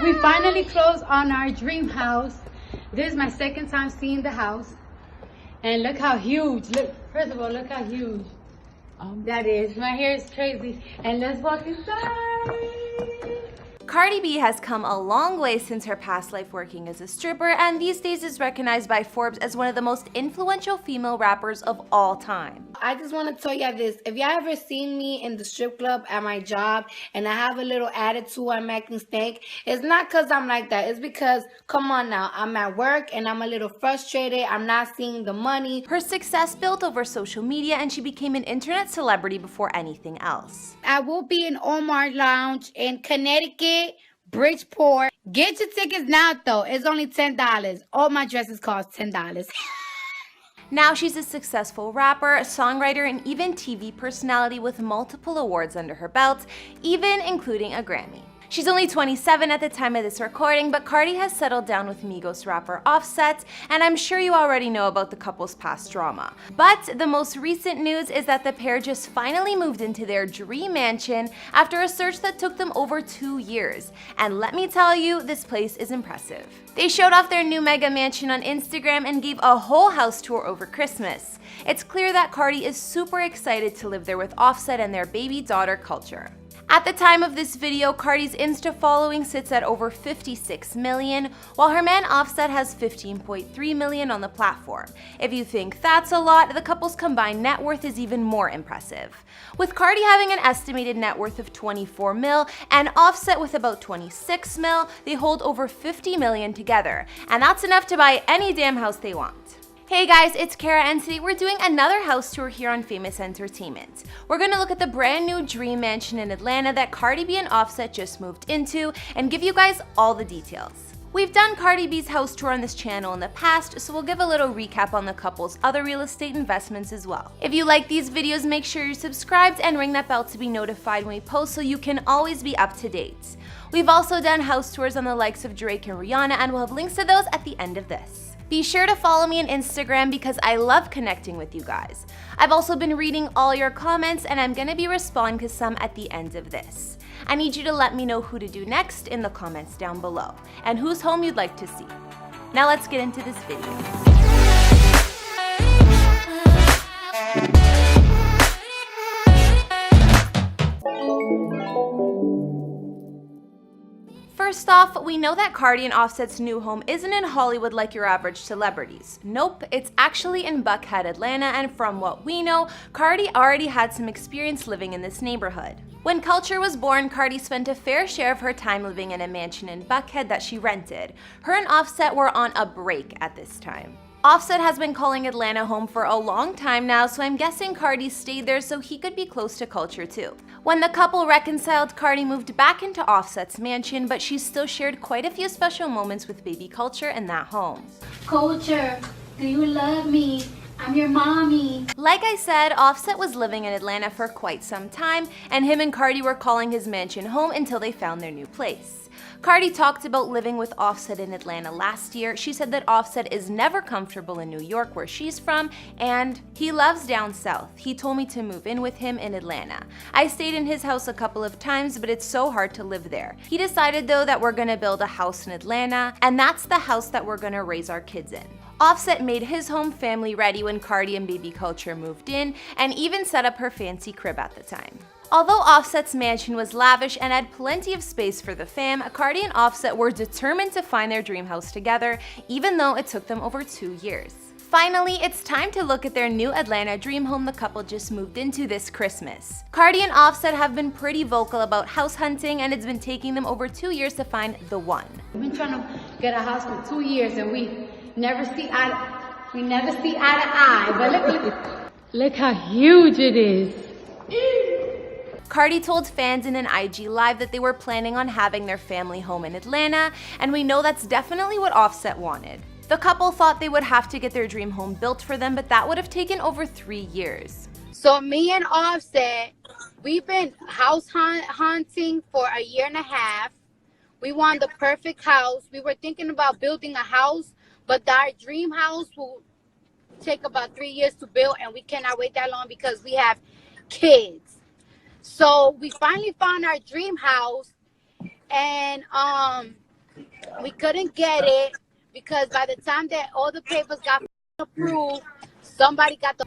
We finally closed on our dream house. This is my second time seeing the house. And look how huge. Look, first of all, look how huge that is. My hair is crazy. And let's walk inside. Cardi B has come a long way since her past life working as a stripper, and these days is recognized by Forbes as one of the most influential female rappers of all time. I just want to tell y'all this. If y'all ever seen me in the strip club at my job and I have a little attitude, I'm acting stank, it's not because I'm like that. It's because, come on now, I'm at work and I'm a little frustrated. I'm not seeing the money. Her success built over social media, and she became an internet celebrity before anything else. I will be in Omar Lounge in Connecticut, Bridgeport. Get your tickets now, though. It's only $10. All my dresses cost $10. Now she's a successful rapper, songwriter, and even TV personality with multiple awards under her belt, even including a Grammy. She's only 27 at the time of this recording, but Cardi has settled down with Migos rapper Offset, and I'm sure you already know about the couple's past drama. But the most recent news is that the pair just finally moved into their dream mansion after a search that took them over 2 years. And let me tell you, this place is impressive. They showed off their new mega mansion on Instagram and gave a whole house tour over Christmas. It's clear that Cardi is super excited to live there with Offset and their baby daughter Culture. At the time of this video, Cardi's Insta following sits at over 56 million, while her man Offset has 15.3 million on the platform. If you think that's a lot, the couple's combined net worth is even more impressive. With Cardi having an estimated net worth of 24 mil and Offset with about 26 mil, they hold over 50 million together, and that's enough to buy any damn house they want. Hey guys, it's Kara, and today we're doing another house tour here on Famous Entertainment. We're gonna look at the brand new dream mansion in Atlanta that Cardi B and Offset just moved into and give you guys all the details. We've done Cardi B's house tour on this channel in the past, so we'll give a little recap on the couple's other real estate investments as well. If you like these videos, make sure you're subscribed and ring that bell to be notified when we post so you can always be up to date. We've also done house tours on the likes of Drake and Rihanna, and we'll have links to those at the end of this. Be sure to follow me on Instagram because I love connecting with you guys. I've also been reading all your comments, and I'm gonna be responding to some at the end of this. I need you to let me know who to do next in the comments down below, and whose home you'd like to see. Now let's get into this video. First off, we know that Cardi and Offset's new home isn't in Hollywood like your average celebrities. Nope, it's actually in Buckhead, Atlanta, and from what we know, Cardi already had some experience living in this neighborhood. When Culture was born, Cardi spent a fair share of her time living in a mansion in Buckhead that she rented. Her and Offset were on a break at this time. Offset has been calling Atlanta home for a long time now, so I'm guessing Cardi stayed there so he could be close to Culture too. When the couple reconciled, Cardi moved back into Offset's mansion, but she still shared quite a few special moments with baby Culture in that home. Culture, do you love me? I'm your mommy. Like I said, Offset was living in Atlanta for quite some time, and him and Cardi were calling his mansion home until they found their new place. Cardi talked about living with Offset in Atlanta last year. She said that Offset is never comfortable in New York, where she's from, and he loves down south. He told me to move in with him in Atlanta. I stayed in his house a couple of times, but it's so hard to live there. He decided though that we're gonna build a house in Atlanta, and that's the house that we're gonna raise our kids in. Offset made his home family ready when Cardi and baby Culture moved in, and even set up her fancy crib at the time. Although Offset's mansion was lavish and had plenty of space for the fam, Cardi and Offset were determined to find their dream house together, even though it took them over 2 years. Finally, it's time to look at their new Atlanta dream home the couple just moved into this Christmas. Cardi and Offset have been pretty vocal about house hunting, and it's been taking them over 2 years to find the one. We've been trying to get a house for 2 years, and we never see eye to eye. But look how huge it is. Cardi told fans in an IG Live that they were planning on having their family home in Atlanta, and we know that's definitely what Offset wanted. The couple thought they would have to get their dream home built for them, but that would have taken over 3 years. So me and Offset, we've been house hunting for a year and a half. We want the perfect house. We were thinking about building a house, but our dream house will take about 3 years to build, and we cannot wait that long because we have kids. So we finally found our dream house, and We couldn't get it because by the time that all the papers got approved, somebody got the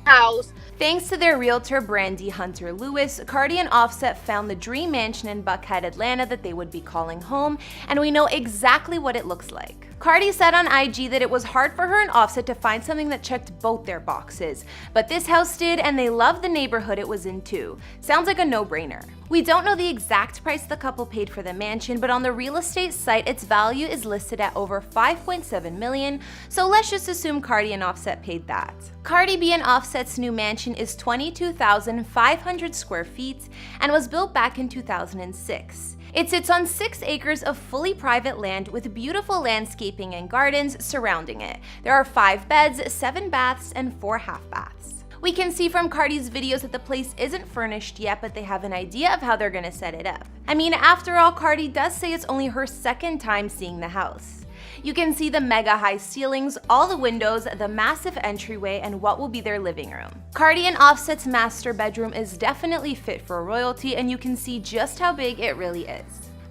house. Thanks to their realtor Brandy Hunter Lewis, Cardi and Offset found the dream mansion in Buckhead, Atlanta that they would be calling home, and we know exactly what it looks like. Cardi said on IG that it was hard for her and Offset to find something that checked both their boxes, but this house did, and they loved the neighborhood it was in too. Sounds like a no-brainer. We don't know the exact price the couple paid for the mansion, but on the real estate site, its value is listed at over $5.7 million, so let's just assume Cardi and Offset paid that. Cardi B and Offset's new mansion is 22,500 square feet and was built back in 2006. It sits on 6 acres of fully private land with beautiful landscaping and gardens surrounding it. There are 5 beds, 7 baths, and 4 half baths. We can see from Cardi's videos that the place isn't furnished yet, but they have an idea of how they're gonna set it up. I mean, after all, Cardi does say it's only her second time seeing the house. You can see the mega high ceilings, all the windows, the massive entryway, and what will be their living room. Cardi and Offset's master bedroom is definitely fit for royalty, and you can see just how big it really is.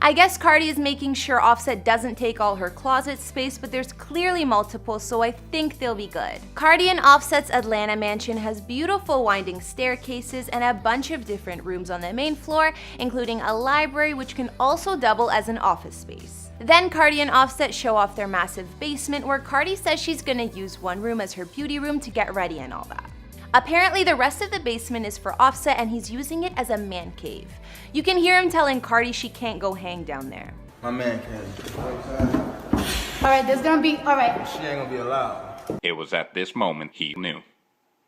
I guess Cardi is making sure Offset doesn't take all her closet space, but there's clearly multiple, so I think they'll be good. Cardi and Offset's Atlanta mansion has beautiful winding staircases and a bunch of different rooms on the main floor, including a library which can also double as an office space. Then Cardi and Offset show off their massive basement, where Cardi says she's gonna use one room as her beauty room to get ready and all that. Apparently, the rest of the basement is for Offset and he's using it as a man cave. You can hear him telling Cardi she can't go hang down there. My man can't. Alright, there's gonna be, alright. She ain't gonna be allowed. It was at this moment he knew.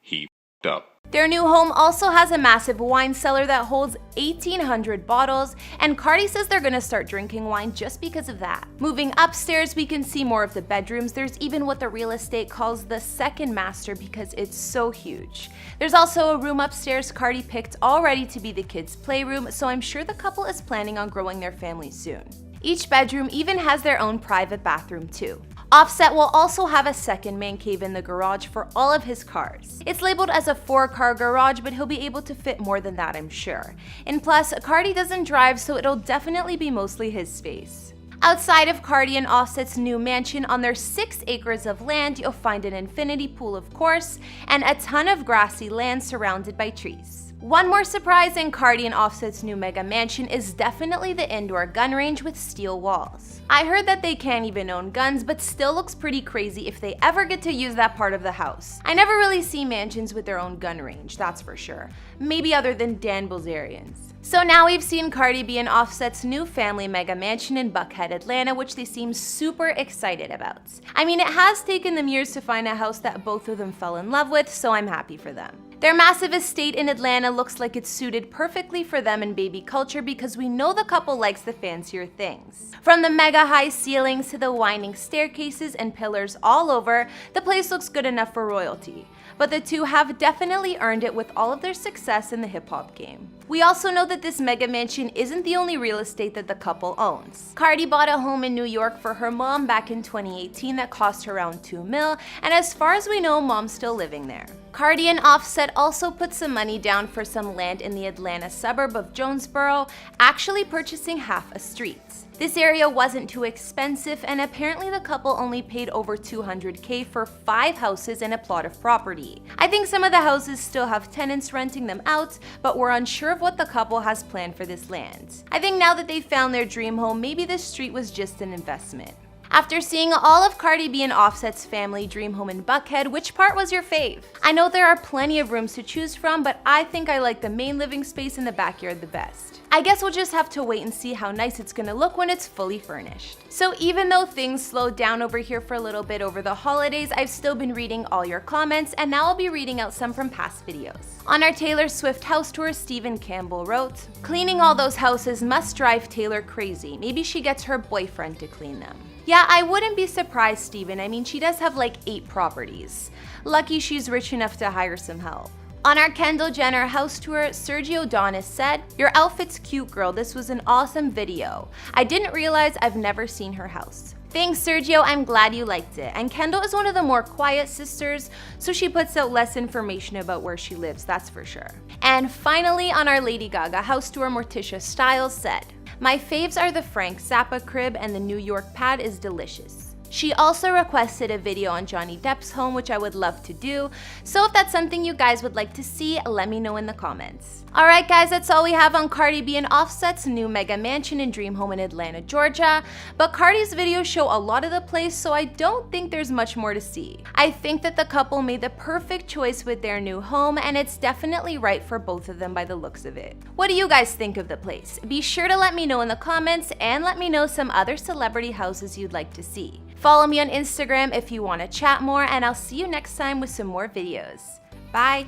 He f***ed up. Their new home also has a massive wine cellar that holds 1,800 bottles, and Cardi says they're gonna start drinking wine just because of that. Moving upstairs, we can see more of the bedrooms. There's even what the real estate calls the second master because it's so huge. There's also a room upstairs Cardi picked already to be the kids' playroom, so I'm sure the couple is planning on growing their family soon. Each bedroom even has their own private bathroom too. Offset will also have a second man cave in the garage for all of his cars. It's labeled as a 4-car garage, but he'll be able to fit more than that, I'm sure. And plus, Cardi doesn't drive, so it'll definitely be mostly his space. Outside of Cardi and Offset's new mansion, on their 6 acres of land, you'll find an infinity pool, of course, and a ton of grassy land surrounded by trees. One more surprise in Cardi and Offset's new mega mansion is definitely the indoor gun range with steel walls. I heard that they can't even own guns, but still looks pretty crazy if they ever get to use that part of the house. I never really see mansions with their own gun range, that's for sure. Maybe other than Dan Bilzerian's. So now we've seen Cardi B and Offset's new family mega mansion in Buckhead, Atlanta, which they seem super excited about. I mean, it has taken them years to find a house that both of them fell in love with, so I'm happy for them. Their massive estate in Atlanta looks like it's suited perfectly for them and baby culture because we know the couple likes the fancier things. From the mega high ceilings to the winding staircases and pillars all over, the place looks good enough for royalty. But the two have definitely earned it with all of their success in the hip-hop game. We also know that this mega mansion isn't the only real estate that the couple owns. Cardi bought a home in New York for her mom back in 2018 that cost her around $2 million, and as far as we know, mom's still living there. Cardi and Offset also put some money down for some land in the Atlanta suburb of Jonesboro, actually purchasing half a street. This area wasn't too expensive, and apparently the couple only paid over $200K for 5 houses and a plot of property. I think some of the houses still have tenants renting them out, but we're unsure of what the couple has planned for this land. I think now that they found their dream home, maybe this street was just an investment. After seeing all of Cardi B and Offset's family dream home in Buckhead, which part was your fave? I know there are plenty of rooms to choose from, but I think I like the main living space in the backyard the best. I guess we'll just have to wait and see how nice it's gonna look when it's fully furnished. So even though things slowed down over here for a little bit over the holidays, I've still been reading all your comments, and now I'll be reading out some from past videos. On our Taylor Swift house tour, Stephen Campbell wrote, "Cleaning all those houses must drive Taylor crazy. Maybe she gets her boyfriend to clean them." Yeah, I wouldn't be surprised, Steven. I mean, she does have like 8 properties. Lucky she's rich enough to hire some help. On our Kendall Jenner house tour, Sergio Donis said, "Your outfit's cute, girl. This was an awesome video. I didn't realize I've never seen her house." Thanks, Sergio. I'm glad you liked it. And Kendall is one of the more quiet sisters, so she puts out less information about where she lives, that's for sure. And finally, on our Lady Gaga house tour, Morticia Styles said, My faves are the Frank Zappa crib, and the New York pad is delicious. She also requested a video on Johnny Depp's home, which I would love to do, so if that's something you guys would like to see, let me know in the comments. Alright guys, that's all we have on Cardi B and Offset's new mega mansion and dream home in Atlanta, Georgia, but Cardi's videos show a lot of the place, so I don't think there's much more to see. I think that the couple made the perfect choice with their new home, and it's definitely right for both of them by the looks of it. What do you guys think of the place? Be sure to let me know in the comments, and let me know some other celebrity houses you'd like to see. Follow me on Instagram if you want to chat more, and I'll see you next time with some more videos. Bye!